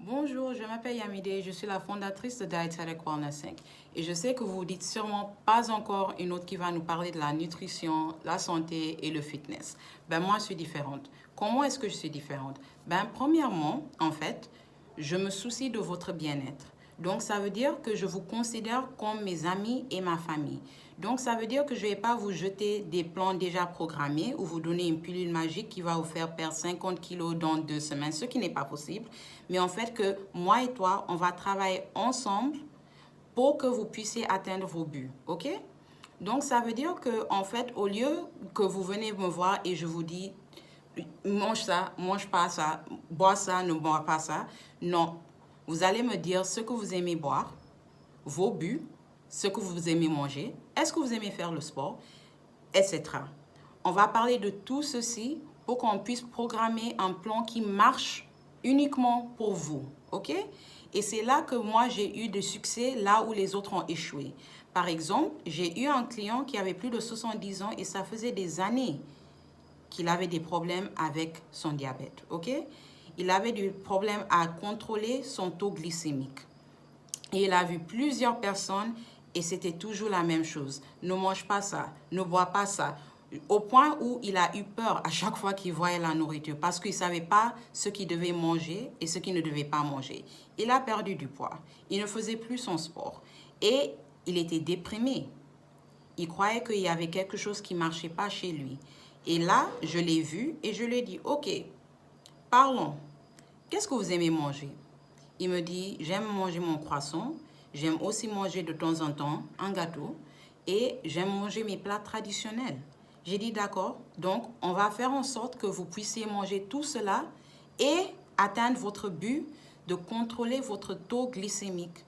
Bonjour, je m'appelle Yamide, je suis la fondatrice de Dietetic Wellness Inc. Et je sais que vous vous dites sûrement pas encore une autre qui va nous parler de la nutrition, la santé et le fitness. Ben moi, je suis différente. Comment est-ce que je suis différente? Ben premièrement, en fait, je me soucie de votre bien-être. Donc, ça veut dire que je vous considère comme mes amis et ma famille. Donc, ça veut dire que je ne vais pas vous jeter des plans déjà programmés ou vous donner une pilule magique qui va vous faire perdre 50 kilos dans 2 semaines, ce qui n'est pas possible. Mais en fait, que moi et toi, on va travailler ensemble pour que vous puissiez atteindre vos buts. OK? Donc, ça veut dire que, en fait, au lieu que vous venez me voir et je vous dis, mange ça, mange pas ça, bois ça, ne bois pas ça. Non, vous allez me dire ce que vous aimez boire, vos buts, ce que vous aimez manger, est-ce que vous aimez faire le sport, etc. On va parler de tout ceci pour qu'on puisse programmer un plan qui marche uniquement pour vous, ok? Et c'est là que moi j'ai eu de succès là où les autres ont échoué. Par exemple, j'ai eu un client qui avait plus de 70 ans et ça faisait des années qu'il avait des problèmes avec son diabète, ok? Il avait des problèmes à contrôler son taux glycémique. Et il a vu plusieurs personnes et c'était toujours la même chose. Ne mange pas ça, ne bois pas ça. Au point où il a eu peur à chaque fois qu'il voyait la nourriture parce qu'il ne savait pas ce qu'il devait manger et ce qu'il ne devait pas manger. Il a perdu du poids. Il ne faisait plus son sport. Et il était déprimé. Il croyait qu'il y avait quelque chose qui ne marchait pas chez lui. Et là, je l'ai vu et je lui ai dit, OK, parlons. Qu'est-ce que vous aimez manger? Il me dit, j'aime manger mon croissant, j'aime aussi manger de temps en temps un gâteau et j'aime manger mes plats traditionnels. J'ai dit, d'accord, donc on va faire en sorte que vous puissiez manger tout cela et atteindre votre but de contrôler votre taux glycémique.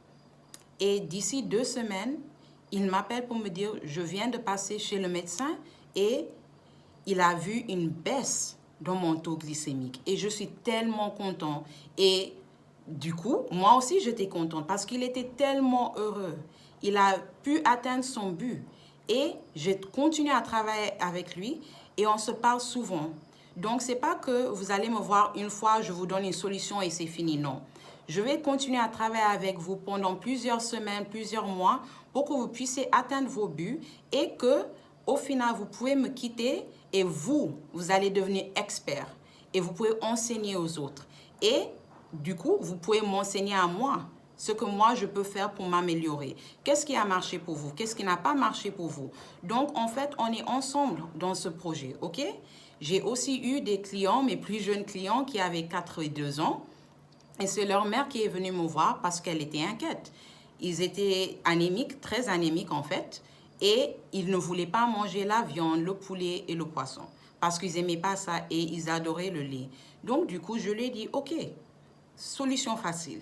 Et d'ici 2 semaines, il m'appelle pour me dire, je viens de passer chez le médecin et il a vu une baisse dans mon taux glycémique. Et je suis tellement content. Et du coup, moi aussi, j'étais contente parce qu'il était tellement heureux. Il a pu atteindre son but. Et j'ai continué à travailler avec lui et on se parle souvent. Donc, ce n'est pas que vous allez me voir une fois, je vous donne une solution et c'est fini. Non. Je vais continuer à travailler avec vous pendant plusieurs semaines, plusieurs mois pour que vous puissiez atteindre vos buts et que, au final, vous pouvez me quitter et vous allez devenir expert et vous pouvez enseigner aux autres. Et du coup, vous pouvez m'enseigner à moi ce que moi je peux faire pour m'améliorer. Qu'est-ce qui a marché pour vous? Qu'est-ce qui n'a pas marché pour vous? Donc, en fait, on est ensemble dans ce projet, ok? J'ai aussi eu des clients, mes plus jeunes clients qui avaient 4 et 2 ans. Et c'est leur mère qui est venue me voir parce qu'elle était inquiète. Ils étaient anémiques, très anémiques en fait. Et ils ne voulaient pas manger la viande, le poulet et le poisson. Parce qu'ils n'aimaient pas ça et ils adoraient le lait. Donc du coup, je lui ai dit, ok, solution facile.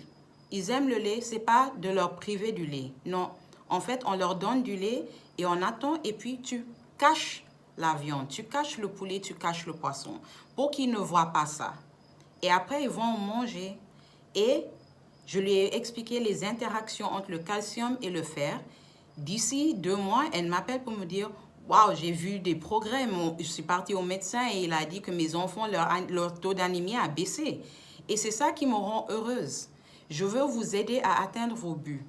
Ils aiment le lait, c'est pas de leur priver du lait. Non, en fait, on leur donne du lait et on attend et puis tu caches la viande, tu caches le poulet, tu caches le poisson pour qu'ils ne voient pas ça. Et après, ils vont manger. Et je lui ai expliqué les interactions entre le calcium et le fer. D'ici 2 mois, elle m'appelle pour me dire, waouh, j'ai vu des progrès. Je suis partie au médecin et il a dit que mes enfants, leur taux d'anémie a baissé. Et c'est ça qui me rend heureuse. Je veux vous aider à atteindre vos buts.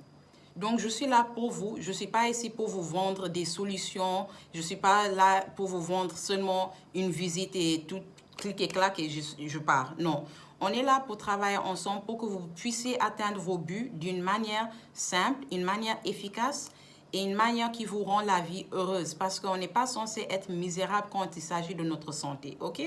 Donc, je suis là pour vous. Je ne suis pas ici pour vous vendre des solutions. Je ne suis pas là pour vous vendre seulement une visite et tout, clic et clac et je pars. Non. On est là pour travailler ensemble pour que vous puissiez atteindre vos buts d'une manière simple, une manière efficace et une manière qui vous rend la vie heureuse. Parce qu'on n'est pas censé être misérable quand il s'agit de notre santé. OK?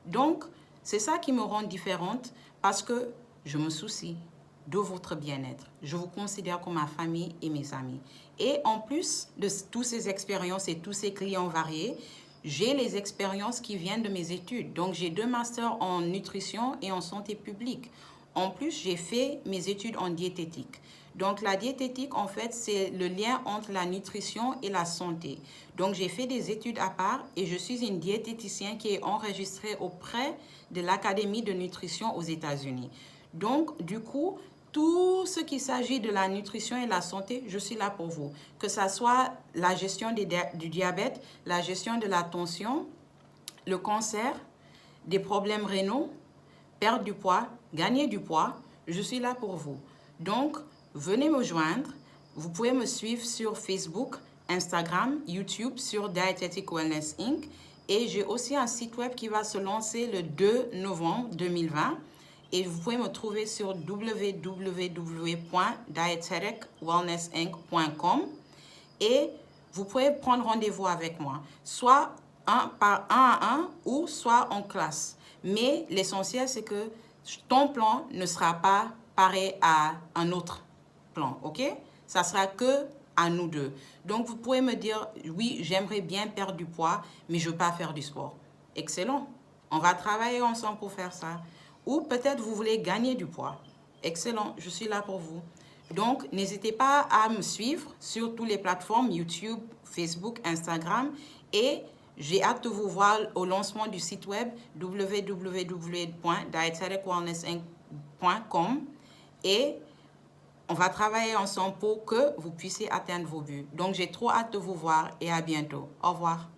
Donc, c'est ça qui me rend différente parce que je me soucie de votre bien-être. Je vous considère comme ma famille et mes amis. Et en plus de toutes ces expériences et tous ces clients variés, j'ai les expériences qui viennent de mes études. Donc, j'ai 2 masters en nutrition et en santé publique. En plus, j'ai fait mes études en diététique. Donc, la diététique, en fait, c'est le lien entre la nutrition et la santé. Donc, j'ai fait des études à part et je suis une diététicienne qui est enregistrée auprès de l'Académie de nutrition aux États-Unis. Donc, du coup, tout ce qui s'agit de la nutrition et la santé, je suis là pour vous. Que ce soit la gestion du diabète, la gestion de la tension, le cancer, des problèmes rénaux, perdre du poids, gagner du poids, je suis là pour vous. Donc, venez me joindre. Vous pouvez me suivre sur Facebook, Instagram, YouTube sur Dietetic Wellness Inc. Et j'ai aussi un site web qui va se lancer le 2 novembre 2020. Et vous pouvez me trouver sur www.dieteticwellnessinc.com. Et vous pouvez prendre rendez-vous avec moi, soit un à un ou soit en classe. Mais l'essentiel, c'est que ton plan ne sera pas pareil à un autre plan, ok? Ça sera que à nous deux. Donc, vous pouvez me dire, oui, j'aimerais bien perdre du poids, mais je ne veux pas faire du sport. Excellent. On va travailler ensemble pour faire ça. Ou peut-être vous voulez gagner du poids. Excellent, je suis là pour vous. Donc, n'hésitez pas à me suivre sur toutes les plateformes, YouTube, Facebook, Instagram. Et j'ai hâte de vous voir au lancement du site web www.dieteticwellnessinc.com. Et on va travailler ensemble pour que vous puissiez atteindre vos buts. Donc, j'ai trop hâte de vous voir et à bientôt. Au revoir.